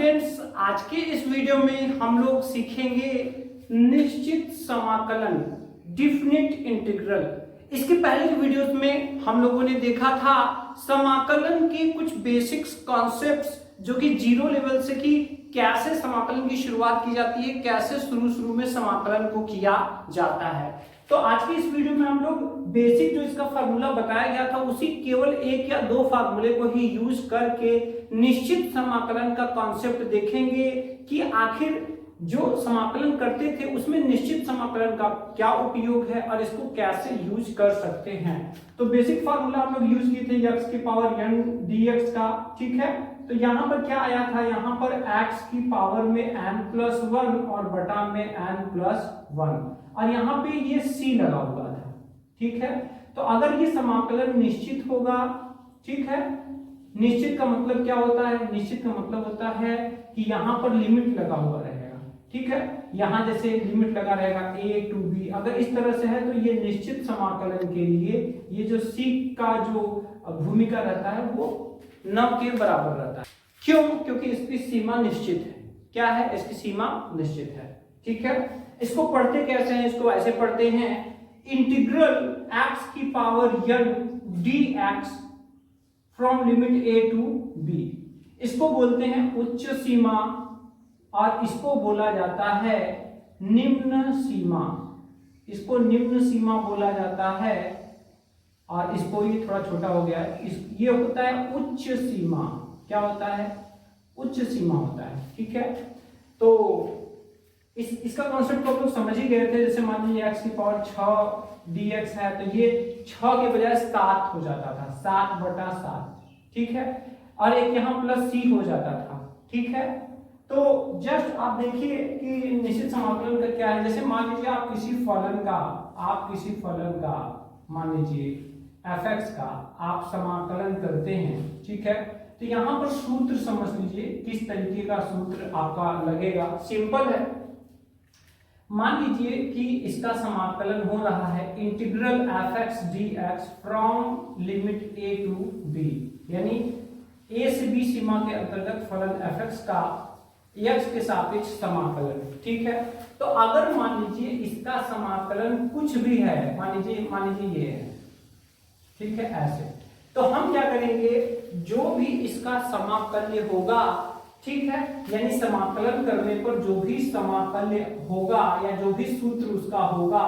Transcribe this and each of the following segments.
Students, आज के इस वीडियो में हम लोग सीखेंगे निश्चित समाकलन, डिफिनिट इंटीग्रल। इसके पहले के वीडियोस में हम लोगों ने देखा था समाकलन के कुछ बेसिक्स कॉन्सेप्ट्स, जो कि जीरो लेवल से कि कैसे समाकलन की शुरुआत की जाती है, कैसे शुरू में समाकलन को किया जाता है। तो आज की इस वीडियो में हम लोग बेसिक जो इसका फार्मूला बताया गया था उसी केवल एक या दो फार्मूले को ही यूज करके निश्चित समाकलन का कॉन्सेप्ट देखेंगे कि आखिर जो समाकलन करते थे उसमें निश्चित समाकलन का क्या उपयोग है और इसको कैसे यूज कर सकते हैं। तो बेसिक फार्मूला हम लोग यूज किए थे x की पावर n dx का, ठीक है। तो यहाँ पर क्या आया था, यहाँ पर x की पावर में n+1 और बटा में n+1 और यहाँ पे ये c लगा हुआ था, ठीक है। तो अगर ये समाकलन निश्चित होगा, ठीक है, निश्चित का मतलब क्या होता है, निश्चित का मतलब होता है कि यहाँ पर लिमिट लगा हुआ रहेगा, ठीक है। यहाँ जैसे लिमिट लगा रहेगा a to b, अगर इस तरह से है तो ये निश्चित समाकलन के लिए ये जो c का जो भूमिका रहता है वो न के बराबर रहता है। क्यों? क्योंकि इसकी सीमा निश्चित है। क्या है? इसकी सीमा निश्चित है, ठीक है। इसको पढ़ते कैसे हैं? इसको ऐसे पढ़ते हैं, इंटीग्रल x की power n dx from limit a to b। इसको बोलते हैं उच्च सीमा और इसको बोला जाता है निम्न सीमा। इसको निम्न सीमा बोला जाता है और इसको ये थोड़ा छोटा हो गया है, ये होता है उच्च सीमा। क्या होता है? उच्च सीमा होता है, ठीक है। तो इसका कॉन्सेप्ट को आप लोग समझ ही गए थे। जैसे मान लीजिए x की पावर 6 dx है तो ये 6 के बजाय 7 हो जाता था, 7/7, ठीक है। और एक यहाँ प्लस c हो जाता था, ठीक है। तो जस्ट आप देखिए कि निश्चित समाकलन का क्या है। जैसे मान लीजिए आप किसी फलन का मान लीजिए fx का आप समाकलन करते हैं, ठीक है। तो यहाँ पर सूत्र समझ लीजिए किस तरीके का सूत्र आपका लगेगा। सिंपल है, मान लीजिए कि इसका समाकलन हो रहा है integral fx dx from limit a to b, यानी a से b सीमा के अंतर्गत फलन fx का x के सापेक्ष समाकलन, ठीक है। तो अगर मान लीजिए इसका समाकलन कुछ भी है, मान लीजिए ये है, ठीक है, ऐसे, तो हम क्या करेंगे, जो भी इसका समाकल्य होगा, ठीक है, यानी समाकलन करने पर जो भी समाकल्य होगा या जो भी सूत्र उसका होगा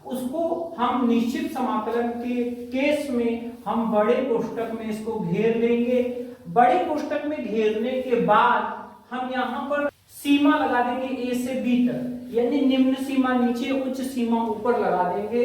उसको हम निश्चित समाकलन के केस में हम बड़े कोष्ठक में इसको घेर लेंगे। बड़े कोष्ठक में घेरने के बाद हम यहाँ पर सीमा लगा देंगे a से b तक, यानी निम्न सीमा नीचे, उच्च सीमा ऊपर लगा देंगे।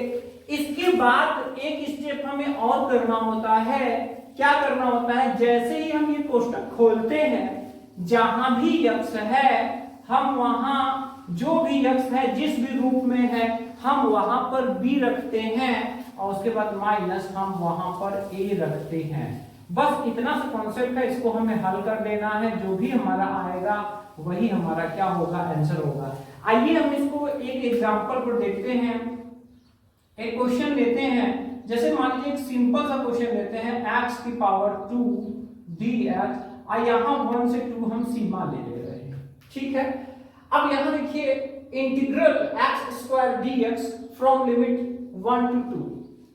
इसके बाद एक स्टेप हमें और करना होता है। क्या करना होता है? जैसे ही हम ये कोष्ठक खोलते हैं, जहां भी x है हम वहां जो भी x है जिस भी रूप में है हम वहां पर b रखते हैं और उसके बाद माइनस हम वहां पर a रखते हैं। बस इतना सा कॉन्सेप्ट है, इसको हमें हल कर देना है। जो भी हमारा आएगा वही हमारा क्या होगा, आंसर होगा। आइए हम इसको एक एग्जांपल पर देखते हैं। एक क्वेश्चन लेते हैं, जैसे मान लीजिए एक सिंपल सा क्वेश्चन लेते हैं, x की पावर 2 dx और यहाँ 1 से 2 हम सीमा ले रहे हैं, ठीक है। अब यहाँ देखिए integral x² dx from limit 1 to 2,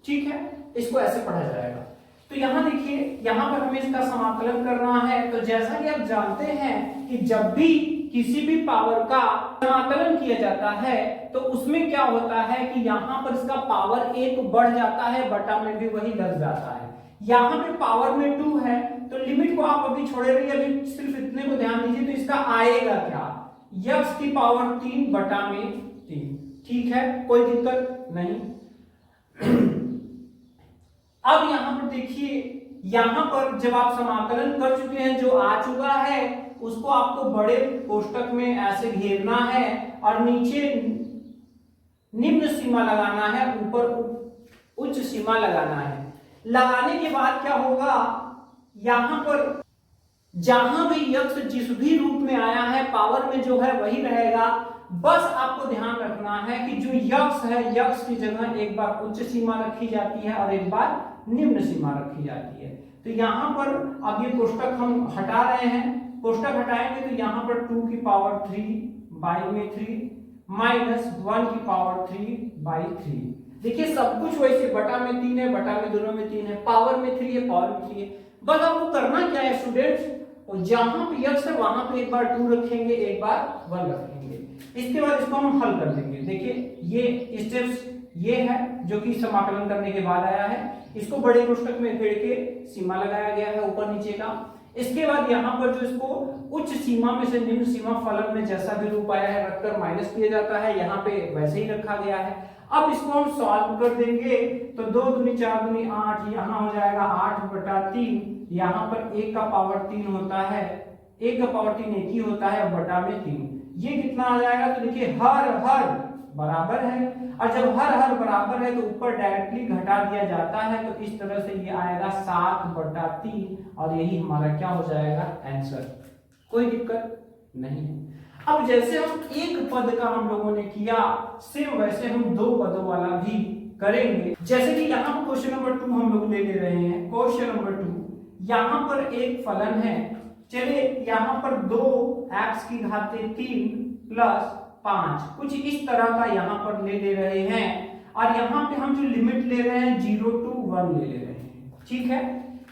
ठीक है। इसको ऐसे पढ़ा जाएगा। तो यहाँ देखिए, यहाँ पर हमें इसका समाकलन करना है। तो जैसा कि आप जानते हैं कि जब भी किसी भी पावर का समाकलन किया जाता है तो उसमें क्या होता है कि यहाँ पर इसका पावर 1 बढ़ जाता है, बटा में भी वही लग जाता है। यहाँ पे पावर में 2 है तो लिमिट को आप अभी छोड़े रहिए, अभी सिर्फ इतने को ध्यान दीजिए। तो इसका आएगा क्या, x की पावर 3 बटा में 3, ठीक है, कोई दिक्कत नहीं। अब यहाँ पर देखिए, यहाँ पर जब आप समाकलन कर चुके हैं, जो आ चुका है उसको आपको बड़े कोष्ठक में ऐसे घेरना है और नीचे निम्न सीमा लगाना है, ऊपर उच्च सीमा लगाना है। लगाने के बाद क्या होगा, यहाँ पर जहां भी x जिस भी रूप में आया है पावर में जो है वही रहेगा। बस आपको ध्यान रखना है कि जो x है, x की जगह एक बार उच्च सीमा रखी जाती है और एक बार निम्न सीमा रखी जाती है। तो यहाँ पर अब ये कोष्ठक हम हटा रहे हैं, कोष्टक हटाएंगे तो यहाँ पर 2 की पावर 3 बाई में 3 माइनस 1 की पावर 3 बाई 3। देखिए सब कुछ वैसे बटा में 3 है, बटा में दोनों में 3 है, पावर में 3 है, पावर में 3 है। बस आपको करना क्या है स्टूडेंट्स, और जहां पे x है वहां पे एक बार 2 रखेंगे, एक बार 1 रखेंगे। इसके बाद इसको हम हल कर देंगे। देखिए ये स्टेप्स ये है जो कि समाकलन करने के बाद आया है। इसको बड़े कोष्टक में फेर के सीमा लगाया गया है ऊपर नीचे का। इसके बाद यहाँ पर जो इसको उच्च सीमा में से निम्न सीमा फलन में जैसा भी रूप आया है रखकर माइनस किया जाता है, यहाँ पे वैसे ही रखा गया है। अब इसको हम सॉल्व कर देंगे तो 2 दूनी 4 दूनी 8, यहाँ हो जाएगा 8/3, यहाँ पर 1 का पावर 3 होता है, 1 का पावर 3 1 ही होता है, बटा में 3। ये कितना आ जाएगा, तो देखिए हर बराबर है, और जब हर बराबर है तो ऊपर डायरेक्टली घटा दिया जाता है, तो इस तरह से ये आएगा 7/3, और यही हमारा क्या हो जाएगा आंसर। कोई दिक्कत नहीं है। अब जैसे हम एक पद का हम लोगों ने किया, सेम वैसे हम 2 पदों वाला भी करेंगे। जैसे कि यहाँ पर क्वेश्चन नंबर 2 हम लोग ले रहे हैं। क्वेश्चन नंबर 2, यहाँ पर एक फलन है, चलिए यहाँ पर 2x की घात 3 प्लस 5 कुछ इस तरह का यहाँ पर ले रहे हैं, और यहाँ पे हम जो लिमिट ले रहे हैं 0 to 1 ले रहे हैं। ठीक है,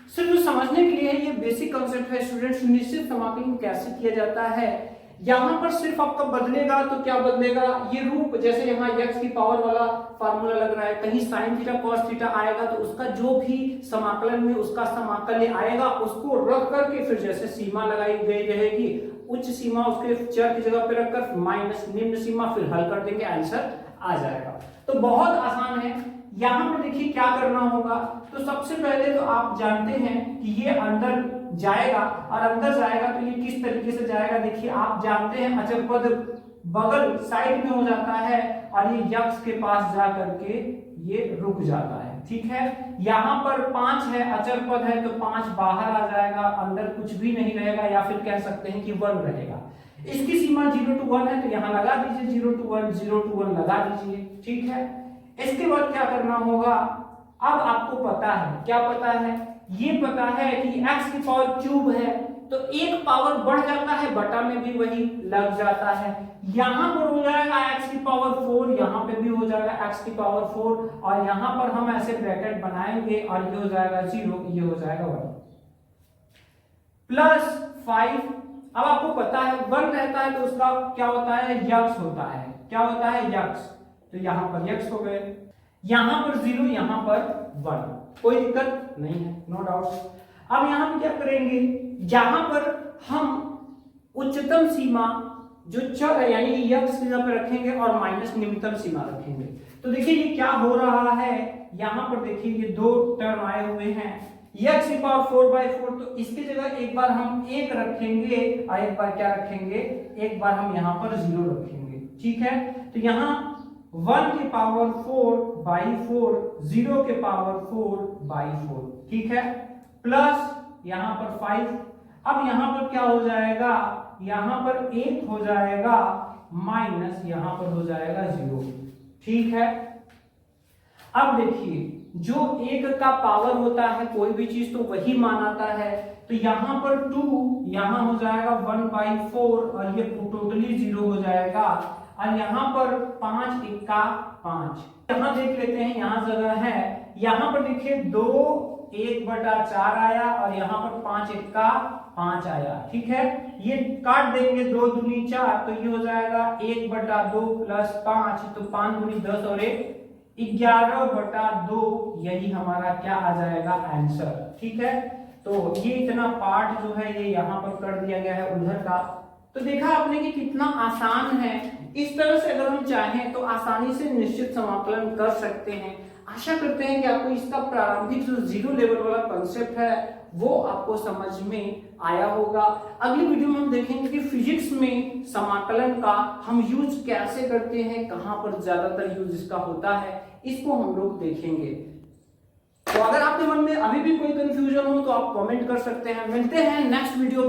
सिर्फ जो समझने के लिए ये बेसिक कांसेप्ट है स्टूडेंट्स। निश्चित समाकलन कैसे किया जाता है, यहाँ पर सिर्फ आपका बदलेगा तो क्या बदलेगा, ये रूप जैसे यहाँ x की पावर वाला फार्मूला लग रहा है, कहीं sin थीटा cos थीटा आएगा तो उसका जो भी समाकलन में उसका समाकल्य आएगा उसको रख करके फिर जैसे सीमा लगाई गई रहेगी, उच्च सीमा उसके चर की जगह पे रखकर माइनस निम्न सीमा, फिर हल कर देंगे, आंसर आ जाएगा। तो बहुत आसान है। यहाँ पर देखिए क्या करना होगा, तो सबसे पहले तो आप जानते हैं कि ये अंदर जाएगा, और अंदर जाएगा तो ये किस तरीके से जाएगा, देखिए आप जानते हैं अचर पद बगल साइड में हो जाता है, और ये यक्ष के पास जा करके ये रुक जाता है। ठीक है, यहाँ पर 5 है, अचर पद है, तो 5 बाहर आ जाएगा, अंदर कुछ भी नहीं रहेगा, या फिर कह सकते हैं कि 1 रहेगा। इसकी सीमा 0 to 1 है, तो यहाँ लगा दीजिए 0 to 1, 0 to 1 लगा दीजिए। ठीक है, इसके बाद क्या करना होगा, अब आपको पता है, क्या पता है, ये पता है कि x की पावर क्यूब है, तो एक पावर बढ़ जाता है, बटा में भी वही लग जाता है। यहाँ पर हो जाएगा x की पावर 4, यहाँ पे भी हो जाएगा x की पावर 4, और यहाँ पर हम ऐसे ब्रैकेट बनाएंगे, और ये हो जाएगा 0, ये हो जाएगा 1 प्लस 5। अब आपको पता है 1 रहता है तो उसका क्या होता है, यक्ष होता है। क्या होता है, यक्ष। तो यहाँ पर यक्ष हो गए, यहाँ पर 0, यहाँ पर 1, कोई दिक्कत नहीं है, नो डाउट। अब यहाँ पे क्या करेंगे, यहाँ पर हम उच्चतम सीमा जो चर है यानी कि यक्ष की जगह पे रखेंगे और माइनस निम्नतम सीमा रखेंगे। तो देखिए ये क्या हो रहा है, यहाँ पर देखिए ये 2 टर्म आए हुए हैं, यक्ष की पावर 4/4, तो इसकी जगह एक बार हम 1 रखेंगे और एक बार क्या रखेंगे, एक बार हम यहाँ पर 0 रखेंगे। ठीक है, तो यहाँ 1 की पावर 4/4, 0 के पावर 4/4। ठीक है, प्लस यहाँ पर 5। अब यहाँ पर क्या हो जाएगा, यहाँ पर 1 हो जाएगा, माइनस यहाँ पर हो जाएगा 0। ठीक है, अब देखिए जो 1 का पावर होता है कोई भी चीज तो वही मान आता है, तो यहाँ पर 2, यहाँ हो जाएगा 1/4, और ये टोटली 0 हो जाएगा, और यहाँ पर 5 × 5। यहाँ देख लेते हैं, यहाँ जगह है, यहाँ पर देखिए 2 1/4 आया, और यहाँ पर 5 × 5 आया। ठीक है, ये काट देंगे, 2 दूनी 4, तो ये हो जाएगा 1/2 प्लस 5, तो 5 दूनी 10 और 1 11/2, यही हमारा क्या आ जाएगा आंसर। ठीक है, तो ये इतना पार्ट जो है ये यहाँ पर कर दिया गया है उधर का। तो देखा आपने कि कितना आसान है। इस तरह से अगर हम चाहें तो आसानी से निश्चित समाकलन कर सकते हैं। आशा करते हैं कि आपको इसका प्रारंभिक जो 0 लेवल वाला कॉन्सेप्ट है वो आपको समझ में आया होगा। अगली वीडियो में हम देखेंगे कि फिजिक्स में समाकलन का हम यूज कैसे करते हैं, कहां पर ज्यादातर यूज इसका होता है, इसको हम लोग देखेंगे। तो अगर आपके मन में अभी भी कोई कंफ्यूजन हो तो आप कमेंट कर सकते हैं। मिलते हैं नेक्स्ट वीडियो में।